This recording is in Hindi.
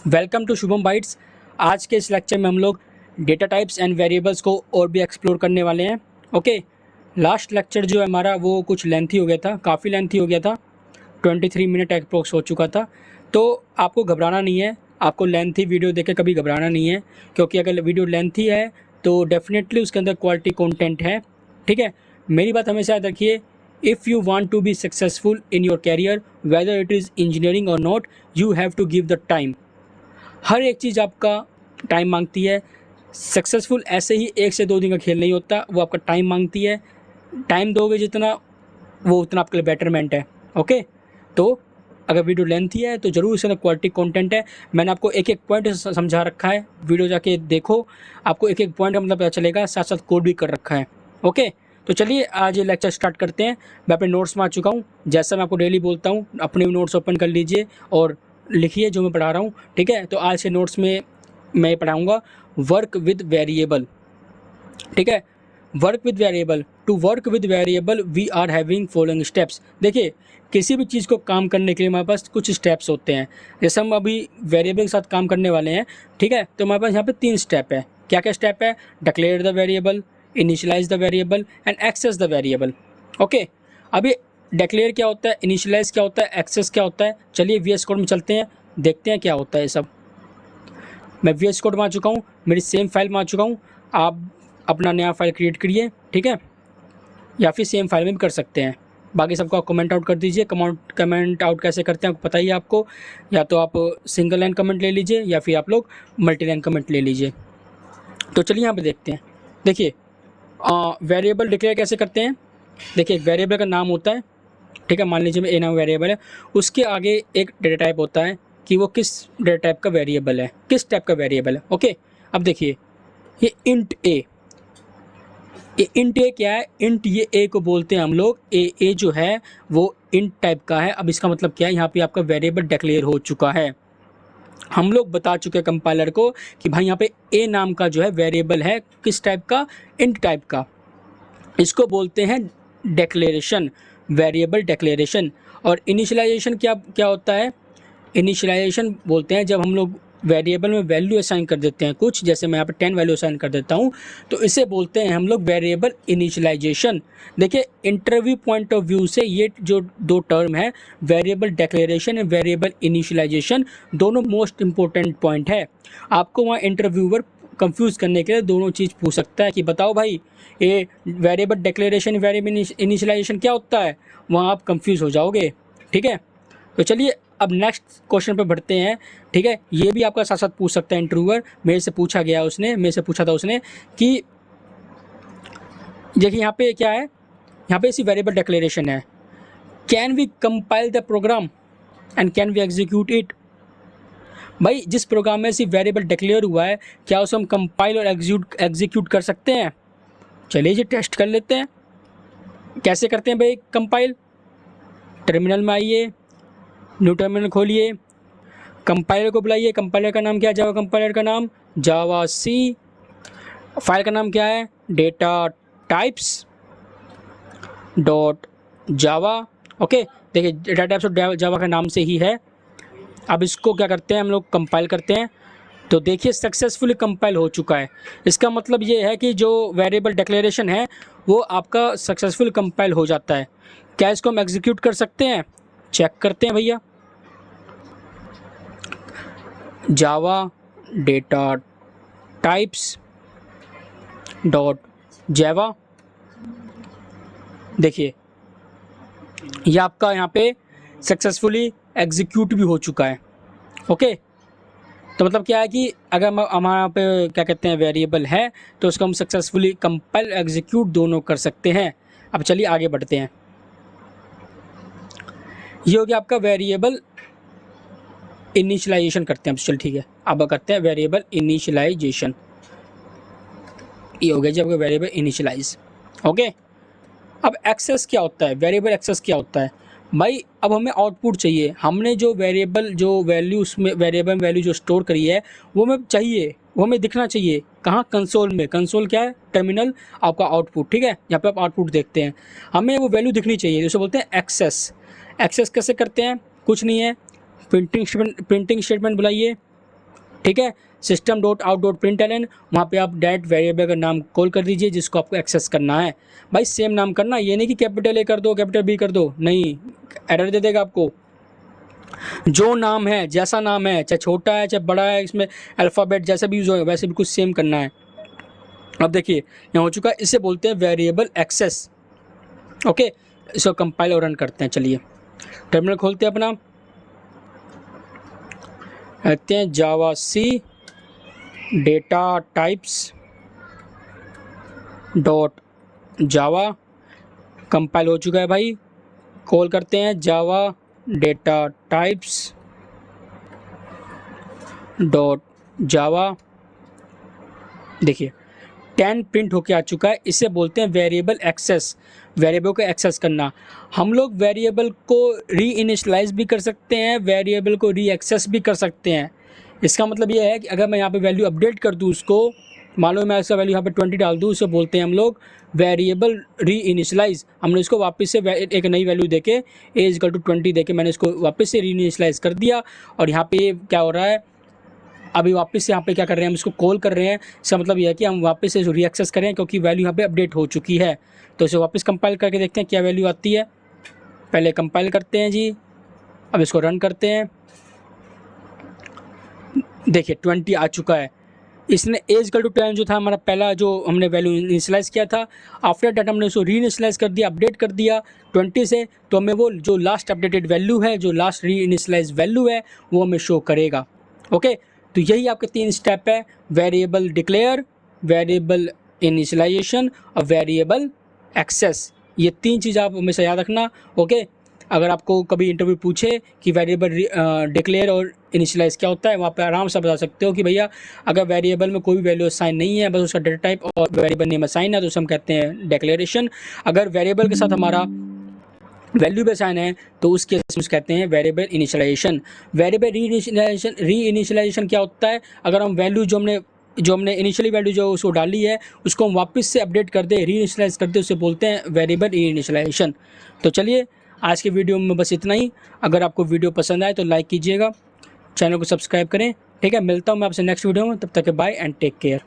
Welcome to Shubham bytes. आज के इस लेक्चर में हम लोग डेटा टाइप्स एंड वेरिएबल्स को और भी एक्सप्लोर करने वाले हैं। ओके, लास्ट लेक्चर जो है हमारा वो कुछ लेंथी हो गया था, काफ़ी लेंथी हो गया था, 23 मिनट अप्रोक्स हो चुका था। तो आपको घबराना नहीं है, आपको लेंथी वीडियो देख के कभी घबराना नहीं है, क्योंकि अगर वीडियो लेंथी है तो डेफिनेटली उसके अंदर क्वालिटी कंटेंट है। ठीक है, मेरी बात हमेशा याद रखिए, if you want to be successful in your career whether it is engineering और not, you have to give the time. हर एक चीज़ आपका टाइम मांगती है। सक्सेसफुल ऐसे ही 1 से 2 दिन का खेल नहीं होता, वो आपका टाइम मांगती है। टाइम दोगे जितना, वो उतना आपके लिए बेटरमेंट है। ओके, तो अगर वीडियो लेंथी है तो ज़रूर इसके अंदर क्वालिटी कंटेंट है। मैंने आपको एक एक पॉइंट समझा रखा है, वीडियो जाके देखो, आपको एक एक पॉइंट का मतलब पता चलेगा, साथ साथ कोड भी कर रखा है। ओके, तो चलिए आज ये लेक्चर स्टार्ट करते हैं। मैं अपने नोट्स में आ चुका हूँ, जैसा मैं आपको डेली बोलता हूँ, अपने नोट्स ओपन कर लीजिए और लिखिए जो मैं पढ़ा रहा हूँ। ठीक है, तो आज के नोट्स में मैं पढ़ाऊँगा वर्क विद वेरिएबल। ठीक है, work with variable. To work with variable we are having following steps. देखिए, किसी भी चीज़ को काम करने के लिए हमारे पास कुछ स्टेप्स होते हैं। जैसे हम अभी वेरिएबल के साथ काम करने वाले हैं, ठीक है, तो हमारे पास यहाँ पे 3 स्टेप है। क्या क्या स्टेप है? Declare the variable, initialize the variable and access the variable. Okay, अभी डिक्लेयर क्या होता है, इनिशियलाइज क्या होता है, एक्सेस क्या होता है, चलिए वीएस कोड में चलते हैं, देखते हैं क्या होता है सब। मैं वीएस कोड में आ चुका हूँ, मेरी सेम फाइल में आ चुका हूँ। आप अपना नया फाइल क्रिएट करिए, ठीक है, या फिर सेम फाइल में भी कर सकते हैं। बाकी सबको आप कमेंट आउट कर दीजिए। कमेंट आउट कैसे करते हैं आपको पता ही है आपको, या तो आप सिंगल लाइन कमेंट ले लीजिए या फिर आप लोग मल्टी लाइन कमेंट ले लीजिए। तो चलिए यहाँ पे देखते हैं। देखिए, वेरिएबल डिक्लेयर कैसे करते हैं। देखिए, वेरिएबल का नाम होता है, ठीक है, मान लीजिए मैं ए नाम वेरिएबल है, उसके आगे एक डेटा टाइप होता है कि वो किस डेटा टाइप का वेरिएबल है, किस टाइप का वेरिएबल है। ओके, अब देखिए ये इंट ए, ये इंट ए क्या है, इंट ये ए को बोलते हैं हम लोग। ए जो है वो इंट टाइप का है। अब इसका मतलब क्या है, यहाँ पे आपका वेरिएबल डिक्लेयर हो चुका है। हम लोग बता चुके हैं कंपाइलर को कि भाई यहाँ पे ए नाम का जो है वेरिएबल है, किस टाइप का, इंट टाइप का। इसको बोलते हैं डिक्लेरेशन, वेरिएबल डिक्लेरेशन। और इनिशियलाइजेशन क्या क्या होता है? इनिशियलाइजेशन बोलते हैं जब हम लोग वेरिएबल में वैल्यू असाइन कर देते हैं कुछ, जैसे मैं यहाँ पे 10 वैल्यू असाइन कर देता हूँ, तो इसे बोलते हैं हम लोग वेरिएबल इनिशियलाइजेशन। देखिए, इंटरव्यू पॉइंट ऑफ व्यू से ये जो 2 टर्म है, variable declaration and variable initialization, दोनों मोस्ट इंपॉर्टेंट पॉइंट है। आपको वहाँ इंटरव्यूअर कंफ्यूज करने के लिए दोनों चीज़ पूछ सकता है कि बताओ भाई, ये वेरिएबल डिक्लेरेशन, वेरिएबल इनिशियलाइजेशन क्या होता है, वहाँ आप कंफ्यूज हो जाओगे। ठीक है, तो चलिए अब नेक्स्ट क्वेश्चन पे बढ़ते हैं। ठीक है, ये भी आपका साथ साथ पूछ सकता है इंटरव्यूअर, मेरे से पूछा गया उसने, मेरे से पूछा था उसने कि देखिए यहाँ पे क्या है, यहाँ पे इसी वेरिएबल डिक्लेरेशन है, can we compile the program and can we execute it. भाई, जिस प्रोग्राम में इसी वेरिएबल डिक्लेयर हुआ है, क्या उसे हम कंपाइल और एग्जीक्यूट कर सकते हैं? चलिए जी टेस्ट कर लेते हैं। कैसे करते हैं भाई कंपाइल? टर्मिनल में आइए, न्यू टर्मिनल खोलिए, कंपाइलर को बुलाइए। कंपाइलर का नाम क्या है? जावा कंपाइलर का नाम जावा सी। फाइल का नाम क्या है? डेटा टाइप्स डॉट जावा। ओके, देखिए डेटा टाइप्स डॉट जावा का नाम से ही है। अब इसको क्या करते हैं, हम लोग कंपाइल करते हैं। तो देखिए सक्सेसफुली कंपाइल हो चुका है। इसका मतलब ये है कि जो वेरिएबल डिक्लेरेशन है वो आपका सक्सेसफुल कंपाइल हो जाता है। क्या इसको हम एग्जीक्यूट कर सकते हैं? चेक करते हैं भैया। जावा डेटा टाइप्स डॉट जावा, देखिए ये आपका यहाँ पे सक्सेसफुली एग्जीक्यूट भी हो चुका है। ओके, तो मतलब क्या है कि अगर हमारे यहाँ पे क्या कहते हैं वेरिएबल है, तो उसको हम सक्सेसफुली कंपाइल एग्जीक्यूट दोनों कर सकते हैं। अब चलिए आगे बढ़ते हैं। ये हो गया आपका वेरिएबल इनिशियलाइजेशन करते हैं। चल ठीक है, अब करते हैं वेरिएबल इनिशियलाइजेशन। ये हो गया जी आपका वेरिएबल इनिशियलाइज। ओके, अब एक्सेस क्या होता है, वेरिएबल एक्सेस क्या होता है? भाई, अब हमें आउटपुट चाहिए। हमने जो वेरिएबल, जो वैल्यू उसमें वेरिएबल वैल्यू जो स्टोर करी है, वो हमें चाहिए, वो हमें दिखना चाहिए। कहाँ? कंसोल में। कंसोल क्या है? टर्मिनल, आपका आउटपुट। ठीक है, यहाँ पे आप आउटपुट देखते हैं, हमें वो वैल्यू दिखनी चाहिए, उसे बोलते हैं एक्सेस। एक्सेस कैसे करते हैं? कुछ नहीं है, प्रिंटिंग स्टेटमेंट बुलाइए, ठीक है। System dot out dot println, वहाँ पे आप डायरेक्ट वेरिएबल का नाम कॉल कर दीजिए जिसको आपको एक्सेस करना है। भाई सेम नाम करना, ये नहीं कि कैपिटल ए कर दो कैपिटल बी कर दो, नहीं, एरर दे देगा आपको। जो नाम है, जैसा नाम है, चाहे छोटा है चाहे बड़ा है, इसमें अल्फ़ाबेट जैसा भी यूज़ होगा वैसे भी कुछ सेम करना है। अब देखिए यहाँ हो चुका है, इसे बोलते हैं वेरिएबल एक्सेस। ओके, इसको कंपाइल और रन करते हैं। चलिए टर्मिनल खोलते हैं अपना, कहते हैं Java C data types dot Java, compile हो चुका है भाई। कॉल करते हैं Java data types dot Java. देखिए 10 प्रिंट होके आ चुका है। इसे बोलते हैं वेरिएबल एक्सेस, वेरिएबल को एक्सेस करना। हम लोग वेरिएबल को री इनिशलाइज भी कर सकते हैं, वेरिएबल को री एक्सेस भी कर सकते हैं। इसका मतलब ये है कि अगर मैं यहाँ पे वैल्यू अपडेट कर दूँ उसको, मान लो मैं इसका वैल्यू यहाँ पे 20 डाल दूँ, उसे बोलते हैं हम लोग वेरिएबल री इनिशलाइज। हमने इसको वापस से एक नई वैल्यू देके ए इक्वल टू 20 देके मैंने इसको वापस से री इनिशलाइज कर दिया। और यहाँ पे क्या हो रहा है, अभी वापस से यहाँ पे क्या कर रहे हैं, हम इसको कॉल कर रहे हैं। इसका मतलब यह है कि हम वापस से री एक्सेस कर रहे हैं क्योंकि वैल्यू यहाँ पे अपडेट हो चुकी है। तो इसे वापस कंपाइल करके देखते हैं क्या वैल्यू आती है। पहले कंपाइल करते हैं जी, अब इसको रन करते हैं। देखिए 20 आ चुका है। इसने एज इक्वल टू 10 जो था हमारा पहला जो हमने वैल्यू इनिशियलाइज़ किया था, आफ्टर दैट हमने उसको री इनिशियलाइज़ कर दिया, अपडेट कर दिया 20 से, तो हमें वो जो लास्ट अपडेटेड वैल्यू है, जो लास्ट री इनिशियलाइज वैल्यू है, वो हमें शो करेगा। ओके, तो यही आपके 3 स्टेप है, वेरिएबल डिक्लेयर, वेरिएबल इनिशियलाइजेशन और वेरिएबल एक्सेस। ये 3 चीज़ आप हमेशा याद रखना। ओके, अगर आपको कभी इंटरव्यू पूछे कि वेरिएबल डिक्लेयर और इनिशियलाइज क्या होता है, वहाँ पे आराम से बता सकते हो कि भैया अगर वेरिएबल में कोई भी वैल्यू असाइन नहीं है, बस उसका डेटा टाइप और वेरिएबल नेम असाइन है, तो उसे हम कहते हैं डिक्लेरेशन। अगर वेरिएबल के साथ हमारा वैल्यू भी असाइन है तो उस केस में कहते हैं वेरिएबल इनिशियलाइजेशन। वेरिएबल री इनिशियलाइजेशन क्या होता है, अगर हम वैल्यू जो हमने इनिशियली वैल्यू जो उसको डाली है उसको हम वापस से अपडेट कर दे, री इनिशियलाइज कर दे, उसे बोलते हैं वेरिएबल री इनिशियलाइजेशन। तो चलिए आज के वीडियो में बस इतना ही। अगर आपको वीडियो पसंद आए तो लाइक कीजिएगा, चैनल को सब्सक्राइब करें। ठीक है, मिलता हूँ मैं आपसे नेक्स्ट वीडियो में, तब तक बाय एंड टेक केयर।